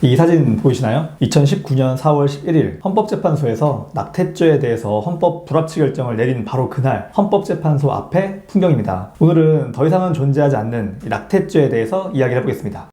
이 사진 보이시나요? 2019년 4월 11일 헌법재판소에서 낙태죄에 대해서 헌법 불합치 결정을 내린 바로 그날 헌법재판소 앞의 풍경입니다. 오늘은 더 이상은 존재하지 않는 이 낙태죄에 대해서 이야기를 해보겠습니다.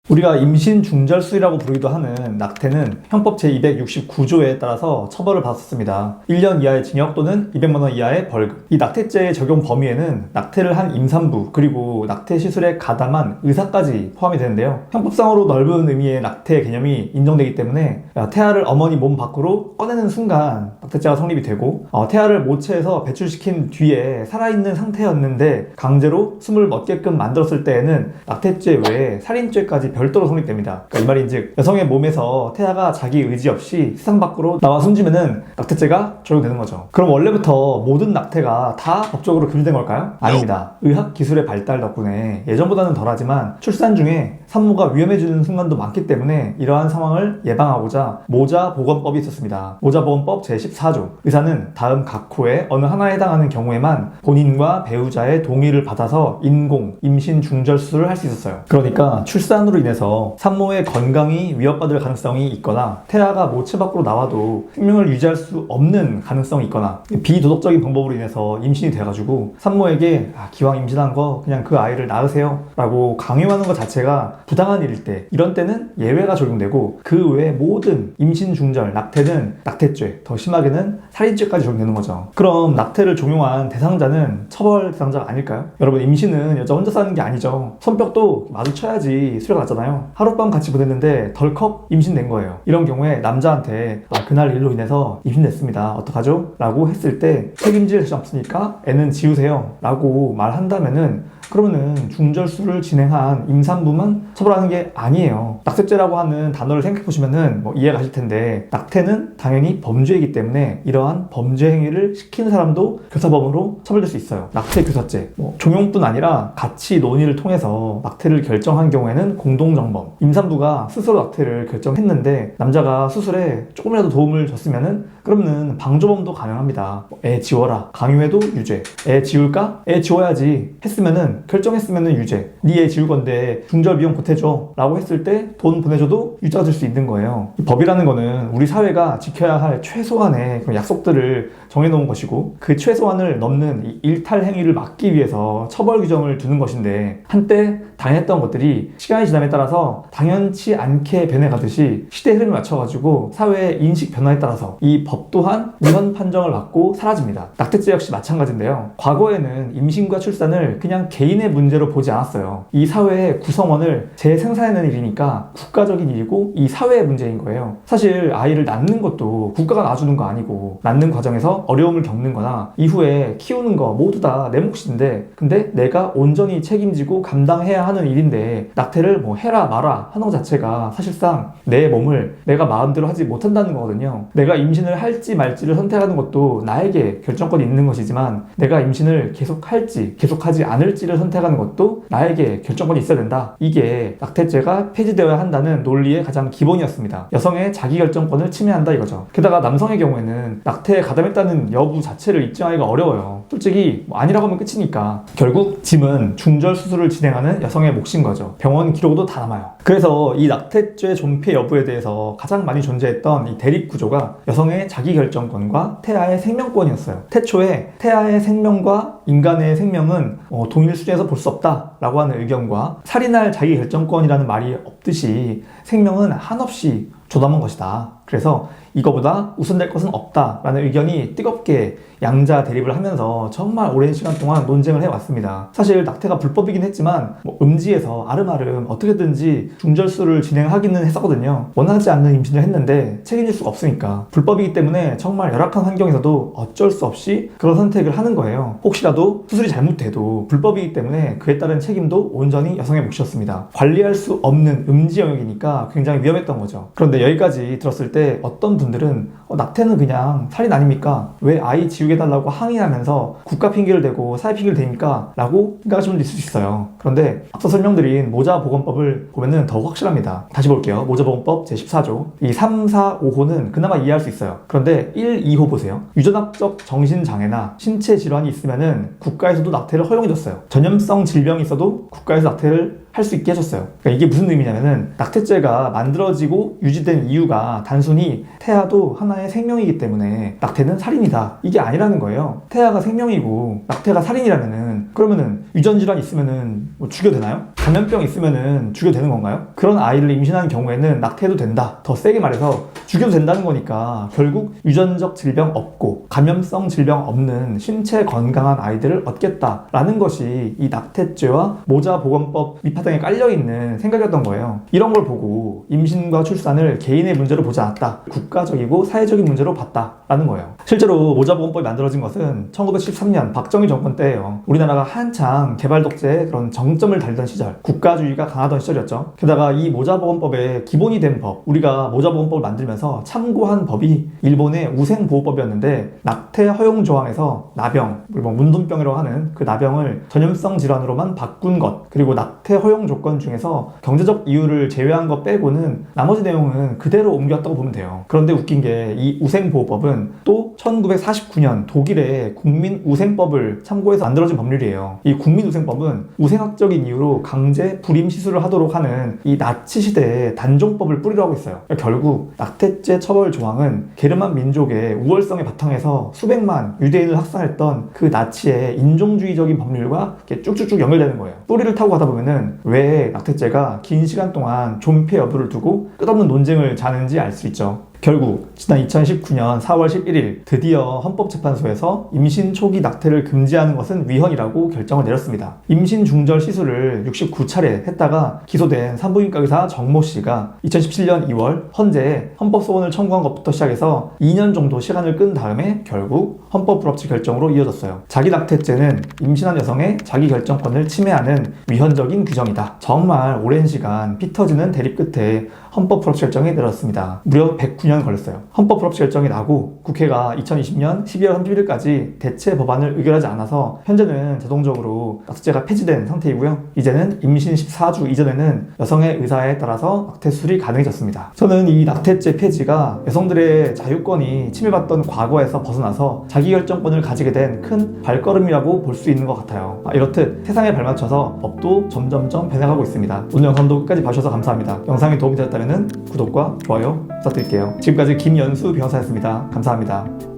우리가 임신 중절수이라고 부르기도 하는 낙태는 형법 제269조에 따라서 처벌을 받았습니다. 1년 이하의 징역 또는 200만 원 이하의 벌금. 이 낙태죄의 적용 범위에는 낙태를 한 임산부 그리고 낙태 시술에 가담한 의사까지 포함이 되는데요. 형법상으로 넓은 의미의 낙태 개념이 인정되기 때문에 태아를 어머니 몸 밖으로 꺼내는 순간 낙태죄가 성립이 되고 태아를 모체에서 배출시킨 뒤에 살아있는 상태였는데 강제로 숨을 멎게끔 만들었을 때에는 낙태죄 외에 살인죄까지 별도로 성립됩니다. 그러니까 이 말인즉 여성의 몸에서 태아가 자기 의지 없이 세상 밖으로 나와 숨지면은 낙태죄가 적용되는 거죠. 그럼 원래부터 모든 낙태가 다 법적으로 금지된 걸까요? 아닙니다. 의학 기술의 발달 덕분에 예전보다는 덜하지만 출산 중에 산모가 위험해지는 순간도 많기 때문에 이러한 상황을 예방하고자 모자보건법이 있었습니다. 모자보건법 제14조. 의사는 다음 각호의 어느 하나에 해당하는 경우에만 본인과 배우자의 동의를 받아서 인공, 임신 중절수술을 할 수 있었어요. 그러니까 출산으로 인해서 산모의 건강이 위협받을 가능성이 있거나 태아가 모체 밖으로 나와도 생명을 유지할 수 없는 가능성이 있거나 비도덕적인 방법으로 인해서 임신이 돼가지고 산모에게 기왕 임신한 거 그냥 그 아이를 낳으세요 라고 강요하는 것 자체가 부당한 일일 때, 이런 때는 예외가 적용되고 그 외의 모든 임신 중절, 낙태는 낙태죄, 더 심하게는 살인죄까지 적용되는 거죠. 그럼 낙태를 종용한 대상자는 처벌 대상자가 아닐까요? 여러분, 임신은 여자 혼자 사는 게 아니죠. 손뼉도 마주쳐야지 수레가 났잖아요. 하룻밤 같이 보냈는데 덜컥 임신된 거예요. 이런 경우에 남자한테 그날 일로 인해서 임신됐습니다. 어떡하죠? 라고 했을 때 책임질 수 없으니까 애는 지우세요 라고 말한다면은 그러면은 중절수를 진행한 임산부만 처벌하는 게 아니에요. 낙태죄라고 하는 단어를 생각해보시면은 이해가 가실 텐데, 낙태는 당연히 범죄이기 때문에 이러한 범죄 행위를 시키는 사람도 교사범으로 처벌될 수 있어요. 낙태교사죄. 종용뿐 아니라 같이 논의를 통해서 낙태를 결정한 경우에는 공동정범. 임산부가 스스로 낙태를 결정했는데 남자가 수술에 조금이라도 도움을 줬으면은 그러면은 방조범도 가능합니다. 애 지워라. 강요해도 유죄. 애 지울까? 애 지워야지. 했으면은 결정했으면은 유죄. 네 애 지울 건데 중절 비용 보태줘 라고 했을 때 돈 보내줘도 유죄가 될 수 있는 거예요. 법이라는 거는 우리 사회가 지켜야 할 최소한의 그런 약속들을 정해놓은 것이고, 그 최소한을 넘는 이 일탈 행위를 막기 위해서 처벌 규정을 두는 것인데, 한때 당연했던 것들이 시간이 지남에 따라서 당연치 않게 변해가듯이 시대 흐름에 맞춰가지고 사회의 인식 변화에 따라서 이 법 또한 위헌 판정을 받고 사라집니다. 낙태죄 역시 마찬가지인데요. 과거에는 임신과 출산을 그냥 개인의 문제로 보지 않았어요. 이 사회의 구성원을 재생산해내는 일이니까 국가적인 일이고 이 사회의 문제인 거예요. 사실 아이를 낳는 것도 국가가 낳아주는 거 아니고, 낳는 과정에서 어려움을 겪는 거나 이후에 키우는 거 모두 다 내 몫인데, 근데 내가 온전히 책임지고 감당해야 하는 일인데 낙태를 해라 마라 하는 것 자체가 사실상 내 몸을 내가 마음대로 하지 못한다는 거거든요. 내가 임신을 할지 말지를 선택하는 것도 나에게 결정권이 있는 것이지만, 내가 임신을 계속할지 계속하지 않을지를 선택하는 것도 나에게 결정권이 있어야 된다. 이게 낙태죄가 폐지되어야 한다는 논리의 가장 기본이었습니다. 여성의 자기결정권을 침해한다 이거죠. 게다가 남성의 경우에는 낙태에 가담했다는 여부 자체를 입증하기가 어려워요. 솔직히 아니라고 하면 끝이니까. 결국 짐은 중절 수술을 진행하는 여성의 몫인 거죠. 병원 기록도 다 남아요. 그래서 이 낙태죄 존폐 여부에 대해서 가장 많이 존재했던 이 대립구조가 여성의 자기결정권과 태아의 생명권이었어요. 태초에 태아의 생명과 인간의 생명은 동일 수준에서 볼 수 없다라고 하는 의견과, 살인할 자기결정권이라는 말이 없듯이 생명은 한없이 조담한 것이다. 그래서 이거보다 우선될 것은 없다라는 의견이 뜨겁게 양자 대립을 하면서 정말 오랜 시간 동안 논쟁을 해왔습니다. 사실 낙태가 불법이긴 했지만 음지에서 아름아름 어떻게든지 중절수를 진행하기는 했었거든요. 원하지 않는 임신을 했는데 책임질 수가 없으니까. 불법이기 때문에 정말 열악한 환경에서도 어쩔 수 없이 그런 선택을 하는 거예요. 혹시라도 수술이 잘못돼도 불법이기 때문에 그에 따른 책임도 온전히 여성의 몫이었습니다. 관리할 수 없는 음지 영역이니까 굉장히 위험했던 거죠. 그런데 여기까지 들었을 때 어떤 분들은 낙태는 그냥 살인 아닙니까? 왜 아이 지우게해달라고 항의하면서 국가 핑계를 대고 사회 핑계를 대니까? 라고 생각하시는 분도 있을 수 있어요. 그런데 앞서 설명드린 모자보건법을 보면은 더 확실합니다. 다시 볼게요. 모자보건법 제14조. 이 3, 4, 5호는 그나마 이해할 수 있어요. 그런데 1, 2호 보세요. 유전학적 정신장애나 신체 질환이 있으면은 국가에서도 낙태를 허용해줬어요. 전염성 질병이 있어도 국가에서 낙태를 할 수 있게 해줬어요. 그러니까 이게 무슨 의미냐면은 낙태죄가 만들어지고 유지된 이유가 단순히 태아도 하나의 생명이기 때문에 낙태는 살인이다, 이게 아니라는 거예요. 태아가 생명이고 낙태가 살인이라면은 그러면은 유전질환 있으면은 뭐 죽여도 되나요? 감염병 있으면은 죽여도 되는 건가요? 그런 아이를 임신한 경우에는 낙태해도 된다, 더 세게 말해서 죽여도 된다는 거니까 결국 유전적 질병 없고 감염성 질병 없는 신체 건강한 아이들을 얻겠다라는 것이 이 낙태죄와 모자보건법 밑바탕에 깔려있는 생각이었던 거예요. 이런 걸 보고 임신과 출산을 개인의 문제로 보지 않았다, 국가적이고 사회적인 문제로 봤다라는 거예요. 실제로 모자보건법이 만들어진 것은 1913년 박정희 정권 때예요. 우리나라가 한창 개발 독재의 그런 정점을 달리던 시절, 국가주의가 강하던 시절이었죠. 게다가 이 모자보건법의 기본이 된 법, 우리가 모자보건법을 만들면서 참고한 법이 일본의 우생보호법이었는데, 낙태 허용 조항에서 나병, 뭐 문둥병이라고 하는 그 나병을 전염성 질환으로만 바꾼 것, 그리고 낙태 허용 조건 중에서 경제적 이유를 제외한 것 빼고는 나머지 내용은 그대로 옮겼다고 보면 돼요. 그런데 웃긴 게 이 우생보호법은 또 1949년 독일의 국민우생법을 참고해서 만들어진 법률이에요. 이 국민우생법은 우생학적인 이유로 강제 불임 시술을 하도록 하는 이 나치 시대의 단종법을 뿌리로 하고 있어요. 결국 낙태죄 처벌 조항은 게르만 민족의 우월성의 바탕에서 수백만 유대인을 학살했던 그 나치의 인종주의적인 법률과 이렇게 쭉쭉쭉 연결되는 거예요. 뿌리를 타고 가다 보면은 왜 낙태죄가 긴 시간 동안 존폐 여부를 두고 끝없는 논쟁을 자는지 알 수 있죠. 결국 지난 2019년 4월 11일 드디어 헌법재판소에서 임신 초기 낙태를 금지하는 것은 위헌이라고 결정을 내렸습니다. 임신 중절 시술을 69차례 했다가 기소된 산부인과 의사 정모 씨가 2017년 2월 헌재에 헌법소원을 청구한 것부터 시작해서 2년 정도 시간을 끈 다음에 결국 헌법 불합치 결정으로 이어졌어요. 자기 낙태죄는 임신한 여성의 자기 결정권을 침해하는 위헌적인 규정이다. 정말 오랜 시간 피 터지는 대립 끝에 헌법 불합치 결정이 내렸습니다. 무려 109년 걸렸어요. 헌법 불합치 결정이 나고 국회가 2020년 12월 31일까지 대체 법안을 의결하지 않아서 현재는 자동적으로 낙태죄가 폐지된 상태이고요. 이제는 임신 14주 이전에는 여성의 의사에 따라서 낙태 수술이 가능해졌습니다. 저는 이 낙태죄 폐지가 여성들의 자유권이 침해받던 과거에서 벗어나서 자기결정권을 가지게 된 큰 발걸음이라고 볼 수 있는 것 같아요. 이렇듯 세상에 발맞춰서 법도 점점점 변해가고 있습니다. 오늘 영상도 끝까지 봐주셔서 감사합니다. 영상이 도움이 되었다면 구독과 좋아요 부탁드릴게요. 지금까지 김연수 변호사였습니다. 감사합니다.